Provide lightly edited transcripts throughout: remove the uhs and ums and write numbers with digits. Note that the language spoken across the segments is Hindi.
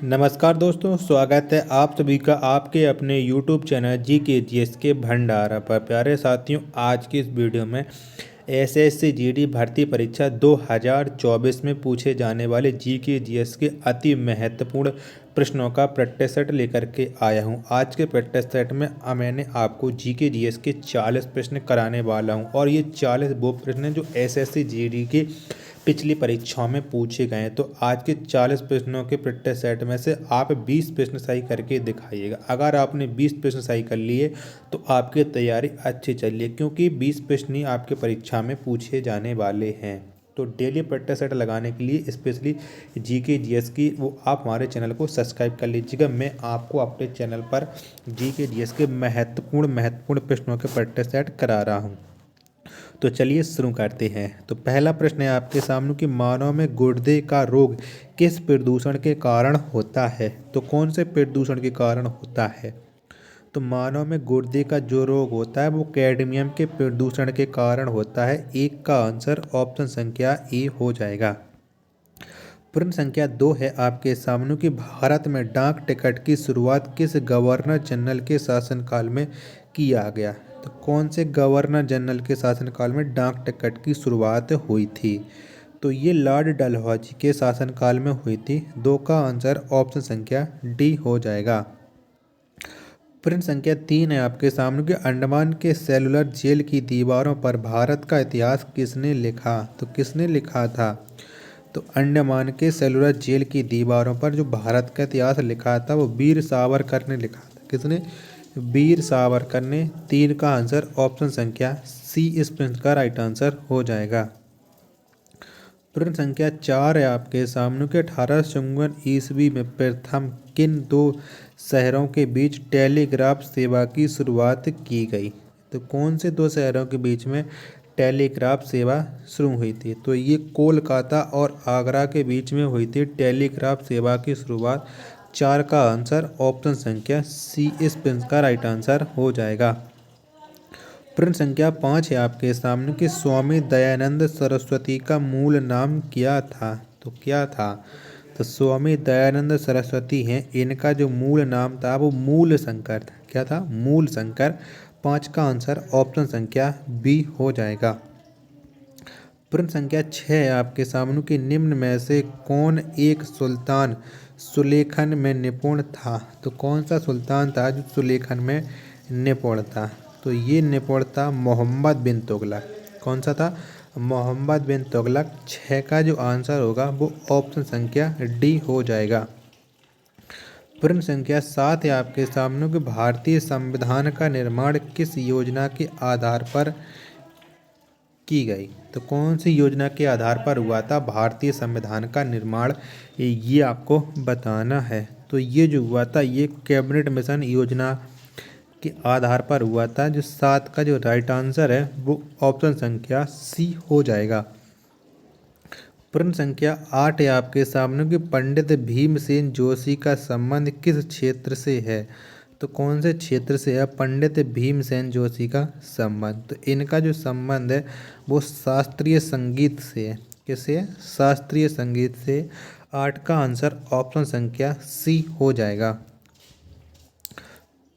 नमस्कार दोस्तों, स्वागत है आप सभी का आपके अपने YouTube चैनल GK के भंडारा पर। प्यारे साथियों, आज की इस वीडियो में एसएससी जीडी भर्ती परीक्षा 2024 में पूछे जाने वाले GK के अति महत्वपूर्ण प्रश्नों का प्रैक्टिस सेट लेकर के आया हूं। आज के प्रैक्टिस सेट में मैंने आपको GK के 40 प्रश्न कराने वाला हूं और ये 40 वो प्रश्न हैं जो एसएससी जीडी के पिछली परीक्षाओं में पूछे गए हैं। तो आज के 40 प्रश्नों के प्रैक्टिस सेट में से आप 20 प्रश्न सही करके दिखाइएगा। अगर आपने 20 प्रश्न सही कर लिए तो आपकी तैयारी अच्छी चल रही है, क्योंकि 20 प्रश्न ही आपके परीक्षा में पूछे जाने वाले हैं। तो डेली प्रैक्टिस सेट लगाने के लिए स्पेशली GK की वो आप हमारे चैनल को सब्सक्राइब कर लीजिएगा। मैं आपको अपने चैनल पर GK के महत्वपूर्ण प्रश्नों के प्रैक्टिस सेट करा रहा हूँ। तो चलिए शुरू करते हैं। तो पहला प्रश्न है आपके सामने कि मानव में गुर्दे का रोग किस प्रदूषण के कारण होता है। तो कौन से प्रदूषण के कारण होता है। तो मानव में गुर्दे का जो रोग होता है वो कैडमियम के प्रदूषण के कारण होता है। एक का आंसर ऑप्शन संख्या ए हो जाएगा। प्रश्न संख्या 2 है आपके सामने कि भारत में डाक टिकट की शुरुआत किस गवर्नर जनरल के शासनकाल में किया गया। तो कौन से गवर्नर जनरल के शासनकाल में डाक टिकट की शुरुआत हुई थी। तो ये लॉर्ड डलहौजी के शासनकाल में हुई थी। 2 का आंसर ऑप्शन संख्या डी हो जाएगा। प्रश्न संख्या 3 है आपके सामने कि अंडमान के सेलुलर जेल की दीवारों पर भारत का इतिहास किसने लिखा। तो किसने लिखा था। तो अंडमान के सेलुलर जेल की दीवारों पर जो भारत का इतिहास लिखा था वो वीर सावरकर ने लिखा था। किसने। वीर सावरकर ने। 3 का आंसर ऑप्शन संख्या सी इस प्रश्न का राइट आंसर हो जाएगा। प्रश्न संख्या 4 है आपके सामने के 1854 ईस्वी में प्रथम किन 2 शहरों के बीच टेलीग्राफ सेवा की शुरुआत की गई। तो कौन से 2 शहरों के बीच में टेलीग्राफ सेवा शुरू हुई थी। तो ये कोलकाता और आगरा के बीच में हुई थी टेलीग्राफ सेवा की शुरुआत। 4 का आंसर ऑप्शन संख्या सी इस प्रश्न का राइट आंसर हो जाएगा। प्रश्न संख्या 5 है आपके सामने कि स्वामी दयानंद सरस्वती का मूल नाम क्या था। तो क्या था। तो स्वामी दयानंद सरस्वती हैं, इनका जो मूल नाम था वो मूल शंकर था। क्या था। मूल शंकर। 5 का आंसर ऑप्शन संख्या बी हो जाएगा। प्रश्न संख्या 6 है आपके सामने कि निम्न में से कौन एक सुल्तान सुलेखन में निपुण था। तो कौन सा सुल्तान था जो सुलेखन में निपुण था। तो ये निपुण था मोहम्मद बिन तुगलक। कौन सा था। मोहम्मद बिन तुगलक। 6 का जो आंसर होगा वो ऑप्शन संख्या डी हो जाएगा। प्रश्न संख्या 7 है आपके सामने कि भारतीय संविधान का निर्माण किस योजना के आधार पर की गई। तो कौन सी योजना के आधार पर हुआ था भारतीय संविधान का निर्माण, ये आपको बताना है। तो ये जो हुआ था ये कैबिनेट मिशन योजना के आधार पर हुआ था। जो 7 का जो राइट आंसर है वो ऑप्शन संख्या सी हो जाएगा। प्रश्न संख्या 8 है आपके सामने कि पंडित भीमसेन जोशी का संबंध किस क्षेत्र से है। तो कौन से क्षेत्र से है पंडित भीमसेन जोशी का संबंध। तो इनका जो संबंध है वो शास्त्रीय संगीत से है। किससे है। शास्त्रीय संगीत से। 8 का आंसर ऑप्शन संख्या सी हो जाएगा।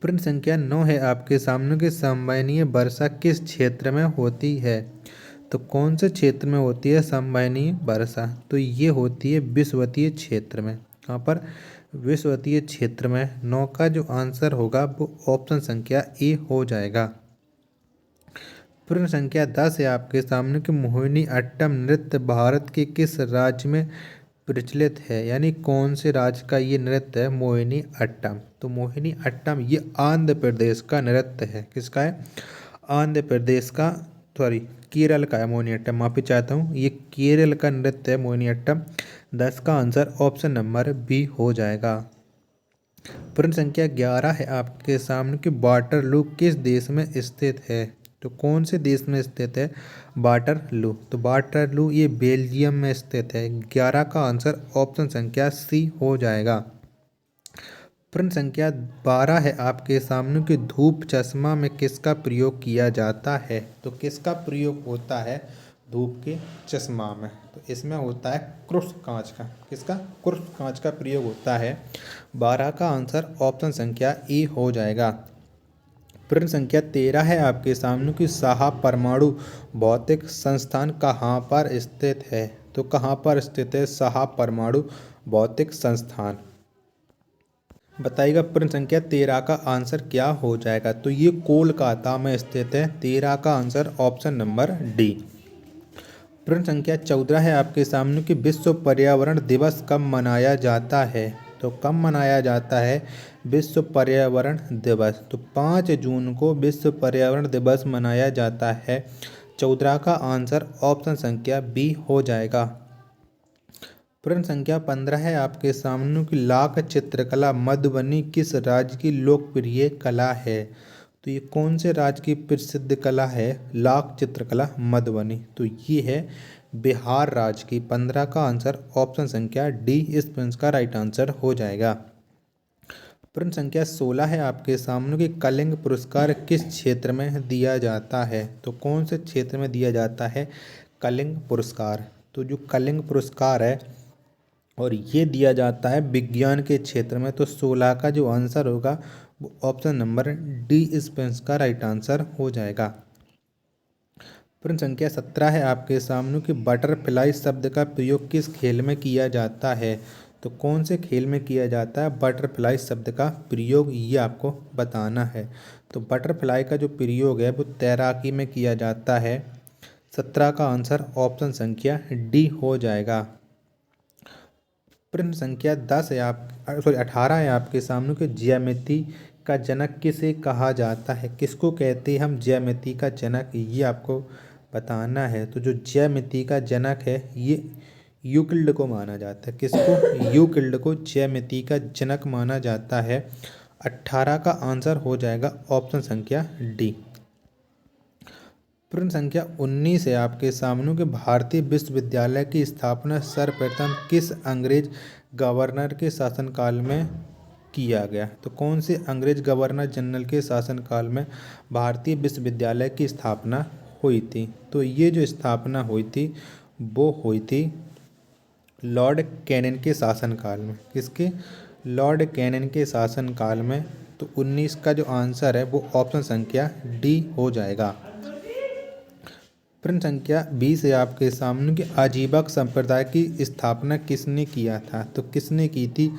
प्रश्न संख्या 9 है आपके सामने कि संवहनीय वर्षा किस क्षेत्र में होती है। तो कौन से क्षेत्र में होती है संवहनीय वर्षा। तो ये होती है विषुवतीय क्षेत्र में। कहाँ पर। विषुवतीय क्षेत्र में। 9 का जो आंसर होगा वो ऑप्शन संख्या ए हो जाएगा। प्रश्न संख्या 10 है आपके सामने कि मोहिनी अट्टम नृत्य भारत के किस राज्य में प्रचलित है। यानी कौन से राज्य का ये नृत्य है मोहिनी अट्टम। तो मोहिनी अट्टम ये आंध्र प्रदेश का नृत्य है। किसका है। आंध्र प्रदेश का केरल का है मोहिनी अट्टम। माफी चाहता हूँ, ये केरल का नृत्य है मोहिनी अट्टम। 10 का आंसर ऑप्शन नंबर बी हो जाएगा। प्रश्न संख्या 11 है आपके सामने कि वाटरलू किस देश में स्थित है। तो कौन से देश में स्थित है वाटरलू। तो वाटरलू ये बेल्जियम में स्थित है। 11 का आंसर ऑप्शन संख्या सी हो जाएगा। प्रश्न संख्या 12 है आपके सामने कि धूप चश्मा में किसका प्रयोग किया जाता है। तो किसका प्रयोग होता है धूप के चश्मा में। तो इसमें होता है क्रुश कांच का। किसका? क्रुश कांच का प्रयोग होता है। 12 का आंसर ऑप्शन संख्या ई हो जाएगा। प्रश्न संख्या 13 है आपके सामने कि साहा परमाणु भौतिक संस्थान कहाँ पर स्थित है? तो कहाँ पर स्थित है साहा परमाणु भौतिक संस्थान? बताइएगा प्रश्न संख्या 13 का आंसर क्या हो जाएगा? तो ये कोलकाता में स्थित है। 13 का आंसर ऑप्शन नंबर डी। प्रश्न संख्या 14 है आपके सामने कि विश्व पर्यावरण दिवस कब मनाया जाता है? तो कब मनाया जाता है विश्व पर्यावरण दिवस? तो 5 जून को विश्व पर्यावरण दिवस मनाया जाता है। 14 का आंसर ऑप्शन संख्या बी हो जाएगा। प्रश्न संख्या 15 है आपके सामने कि लाख चित्रकला मधुबनी किस राज्य की लोकप्रिय कला है? तो ये कौन से राज्य की प्रसिद्ध कला है लाख चित्रकला मधुबनी? तो ये है बिहार राज्य की। 15 का आंसर ऑप्शन संख्या डी इस प्रश्न का राइट आंसर हो जाएगा। प्रश्न संख्या 16 है आपके सामने कि कलिंग पुरस्कार किस क्षेत्र में दिया जाता है? तो कौन से क्षेत्र में दिया जाता है कलिंग पुरस्कार? तो जो कलिंग पुरस्कार है और ये दिया जाता है विज्ञान के क्षेत्र में। तो 16 का जो आंसर होगा वो ऑप्शन नंबर डी इस प्रश्न का राइट आंसर हो जाएगा। प्रश्न संख्या 17 है आपके सामने कि बटरफ्लाई शब्द का प्रयोग किस खेल में किया जाता है? तो कौन से खेल में किया जाता है बटरफ्लाई शब्द का प्रयोग, ये आपको बताना है। तो बटरफ्लाई का जो प्रयोग है वो तैराकी में किया जाता है। 17 का आंसर ऑप्शन संख्या डी हो जाएगा। प्रश्न संख्या 18 है आपके सामने कि ज्यामिति का जनक किसे कहा जाता है? किसको कहते हैं हम ज्यामिति का जनक, ये आपको बताना है। तो जो ज्यामिति का जनक है ये यूक्लिड को माना जाता है। किसको? यूक्लिड को ज्यामिति का जनक माना जाता है। 18 का आंसर हो जाएगा ऑप्शन संख्या डी। प्रश्न संख्या 19 है आपके सामने कि भारतीय विश्वविद्यालय की स्थापना सर्वप्रथम किस अंग्रेज गवर्नर के शासनकाल में किया गया? तो कौन से अंग्रेज गवर्नर जनरल के शासनकाल में भारतीय विश्वविद्यालय की स्थापना हुई थी? तो ये जो स्थापना हुई थी वो हुई थी लॉर्ड कैनिंग के शासनकाल में। किसके? लॉर्ड कैनिंग के शासनकाल में। तो 19 का जो आंसर है वो ऑप्शन संख्या डी हो जाएगा। प्रश्न संख्या 20 है आपके सामने कि आजीवक संप्रदाय की स्थापना किसने किया था? तो किसने की थी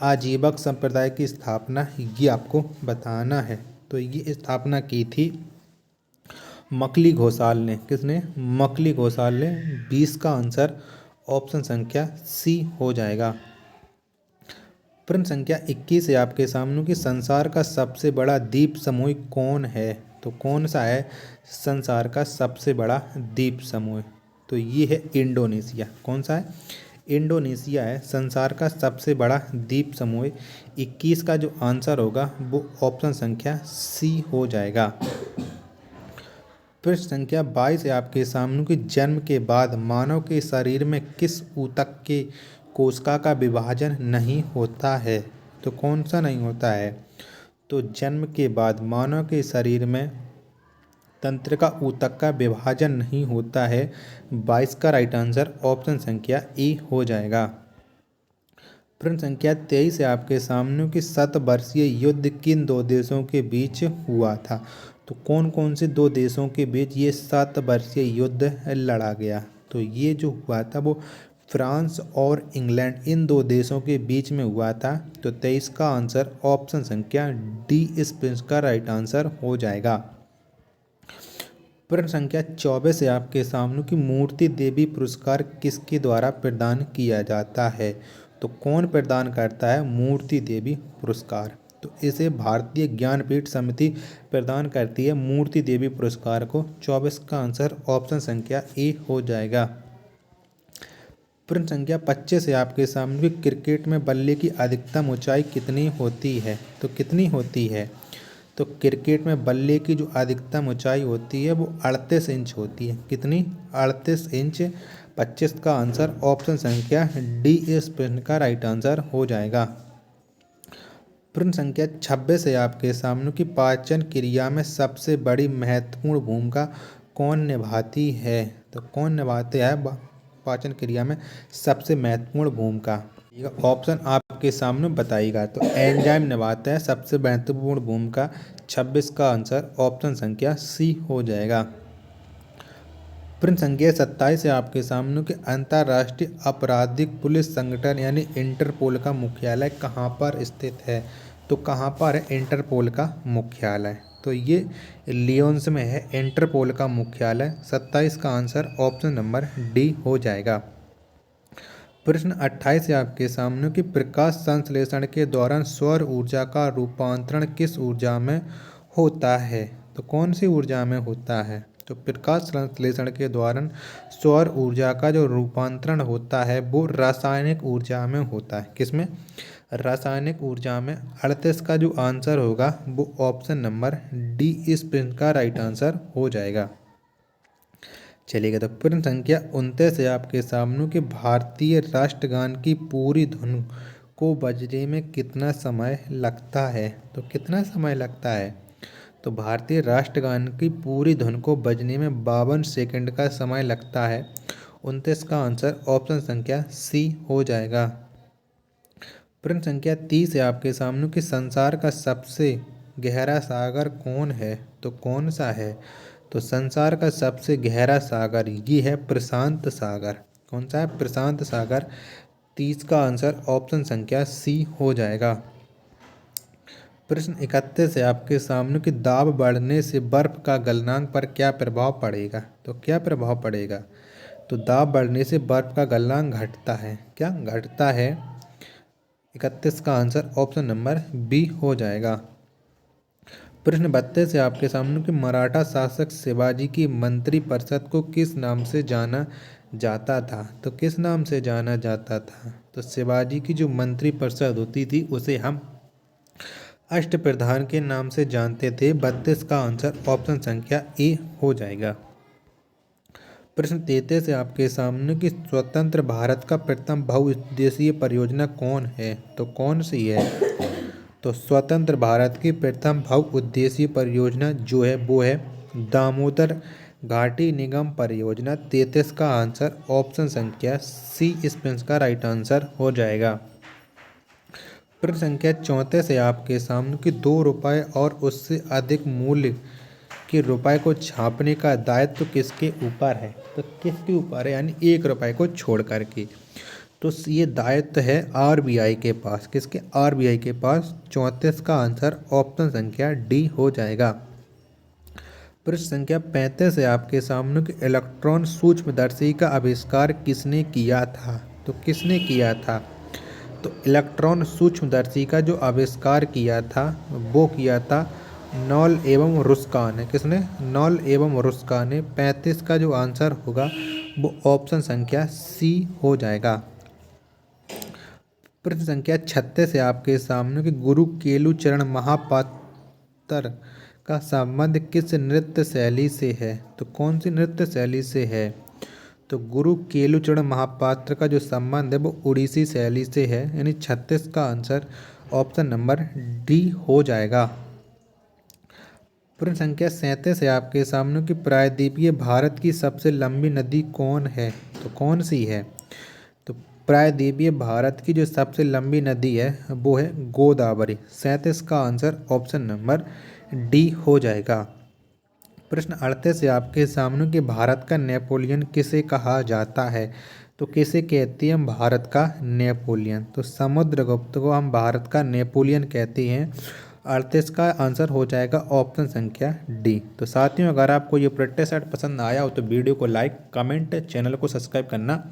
आजीवक संप्रदाय की स्थापना, ये आपको बताना है। तो ये स्थापना की थी मकली घोषाल ने। किसने? मकली घोषाल ने। 20 का आंसर ऑप्शन संख्या सी हो जाएगा। प्रश्न संख्या 21 है आपके सामने कि संसार का सबसे बड़ा द्वीप समूह कौन है? तो कौन सा है संसार का सबसे बड़ा द्वीप समूह? तो ये है इंडोनेशिया। कौन सा है? इंडोनेशिया है संसार का सबसे बड़ा द्वीप समूह। 21 का जो आंसर होगा वो ऑप्शन संख्या सी हो जाएगा। प्रश्न संख्या 22 है आपके सामने कि जन्म के बाद मानव के शरीर में किस ऊतक के कोशिका का विभाजन नहीं होता है? तो कौन सा नहीं होता है? तो जन्म के बाद मानव के शरीर में तंत्रिका ऊतक का विभाजन नहीं होता है। 22 का राइट आंसर ऑप्शन संख्या ई हो जाएगा। प्रश्न संख्या 23 है आपके सामने कि 7 वर्षीय युद्ध किन दो देशों के बीच हुआ था? तो कौन कौन से दो देशों के बीच ये 7 वर्षीय युद्ध लड़ा गया? तो ये जो हुआ था वो फ्रांस और इंग्लैंड, इन दो देशों के बीच में हुआ था। तो 23 का आंसर ऑप्शन संख्या डी इस प्रश्न का राइट आंसर हो जाएगा। प्रश्न संख्या 24 है आपके सामने कि मूर्ति देवी पुरस्कार किसके द्वारा प्रदान किया जाता है? तो कौन प्रदान करता है मूर्ति देवी पुरस्कार? तो इसे भारतीय ज्ञानपीठ समिति प्रदान करती है मूर्ति देवी पुरस्कार को। 24 का आंसर ऑप्शन संख्या ए हो जाएगा। प्रश्न संख्या 25 है आपके सामने कि क्रिकेट में बल्ले की अधिकतम ऊंचाई कितनी होती है? तो कितनी होती है? तो क्रिकेट में बल्ले की जो अधिकतम ऊंचाई होती है वो 38 इंच होती है। कितनी? 38 इंच। 25 का आंसर ऑप्शन संख्या डी इस प्रश्न का राइट आंसर हो जाएगा। प्रश्न संख्या 26 है आपके सामने कि पाचन क्रिया में सबसे बड़ी महत्वपूर्ण भूमिका कौन निभाती है? तो कौन निभाते हैं पाचन क्रिया में सबसे महत्वपूर्ण भूमिका? ऑप्शन आपके सामने बताइएगा। तो एंजाइम निभाते हैं सबसे महत्वपूर्ण भूमिका। 26 का आंसर ऑप्शन संख्या सी हो जाएगा। प्रश्न संख्या 27 से आपके सामने कि अंतर्राष्ट्रीय आपराधिक पुलिस संगठन यानी इंटरपोल का मुख्यालय कहाँ पर स्थित है? तो कहाँ पर है इंटरपोल का मुख्यालय? तो ये लियोन्स में है इंटरपोल का मुख्यालय। 27 का आंसर ऑप्शन नंबर डी हो जाएगा। प्रश्न 28 से आपके सामने कि प्रकाश संश्लेषण के दौरान सौर ऊर्जा का रूपांतरण किस ऊर्जा में होता है? तो कौन सी ऊर्जा में होता है? तो प्रकाश संश्लेषण के दौरान सौर ऊर्जा का जो रूपांतरण होता है वो रासायनिक ऊर्जा में होता है। किसमें? रासायनिक ऊर्जा में। 38 का जो आंसर होगा वो ऑप्शन नंबर डी इस प्रश्न का राइट आंसर हो जाएगा। चलिएगा, तो प्रश्न संख्या 29 है आपके सामने कि भारतीय राष्ट्रगान की पूरी धुन को बजने में कितना समय लगता है? तो कितना समय लगता है? तो भारतीय राष्ट्रगान की पूरी धुन को बजने में 52 सेकंड का समय लगता है। 29 का आंसर ऑप्शन संख्या सी हो जाएगा। प्रश्न संख्या 30 है आपके सामने कि संसार का सबसे गहरा सागर कौन है? तो कौन सा है? तो संसार का सबसे गहरा सागर ये है प्रशांत सागर। कौन सा है? प्रशांत सागर। 30 का आंसर ऑप्शन संख्या सी हो जाएगा। प्रश्न 31 है आपके सामने कि दाब बढ़ने से बर्फ का गलनांक पर क्या प्रभाव पड़ेगा? तो क्या प्रभाव पड़ेगा? तो दाब बढ़ने से बर्फ का गलनांक घटता है। क्या घटता है? 31 का आंसर ऑप्शन नंबर बी हो जाएगा। प्रश्न 32 है आपके सामने कि मराठा शासक शिवाजी की मंत्रिपरिषद को किस नाम से जाना जाता था? तो किस नाम से जाना जाता था? तो शिवाजी की जो मंत्रिपरिषद होती थी उसे हम अष्टप्रधान के नाम से जानते थे। 32 का आंसर ऑप्शन संख्या ए हो जाएगा। प्रश्न 33 है आपके सामने कि स्वतंत्र भारत का प्रथम बहुउद्देशीय परियोजना कौन है? तो कौन सी है? तो स्वतंत्र भारत की प्रथम बहुउद्देशीय परियोजना जो है वो है दामोदर घाटी निगम परियोजना। 33 का आंसर ऑप्शन संख्या सी इस प्रश्न का राइट आंसर हो जाएगा। प्रश्न संख्या 34 है आपके सामने कि 2 रुपये और उससे अधिक मूल्य के रुपए को छापने का दायित्व किसके ऊपर है? तो किसके ऊपर है? यानी 1 रुपये को छोड़ करके। तो ये दायित्व है आरबीआई के पास। किसके? आरबीआई के पास। 34 का आंसर ऑप्शन संख्या डी हो जाएगा। प्रश्न संख्या 35 है आपके सामने कि इलेक्ट्रॉन सूक्ष्मदर्शी का आविष्कार किसने किया था? तो किसने किया था? तो इलेक्ट्रॉन सूक्ष्मदर्शी का जो आविष्कार किया था वो किया था नॉल एवं रुस्का ने। किसने? नॉल एवं रुस्का ने। 35 का जो आंसर होगा वो ऑप्शन संख्या सी हो जाएगा। प्रश्न संख्या 36 है आपके सामने कि गुरु केलुचरण महापात्र का संबंध किस नृत्य शैली से है? तो कौन सी नृत्य शैली से है? तो गुरु केलुचरण महापात्र का जो संबंध है वो उड़ीसी शैली से है। यानी 36 का आंसर ऑप्शन नंबर डी हो जाएगा। प्रश्न संख्या 37 है आपके सामने कि प्रायद्वीपीय भारत की सबसे लंबी नदी कौन है? तो कौन सी है? तो प्रायद्वीपीय भारत की जो सबसे लंबी नदी है वो है गोदावरी। 37 का आंसर ऑप्शन नंबर डी हो जाएगा। प्रश्न 38 है आपके सामने कि भारत का नेपोलियन किसे कहा जाता है? तो किसे कहते हैं हम भारत का नेपोलियन? तो समुद्रगुप्त को हम भारत का नेपोलियन कहते हैं। 38 का आंसर हो जाएगा ऑप्शन संख्या डी। तो साथियों, अगर आपको ये प्रैक्टिस सेट पसंद आया हो तो वीडियो को लाइक, कमेंट, चैनल को सब्सक्राइब करना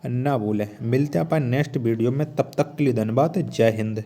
ना भूलें। मिलते हैं अपन नेक्स्ट वीडियो में, तब तक के लिए धन्यवाद। जय हिंद।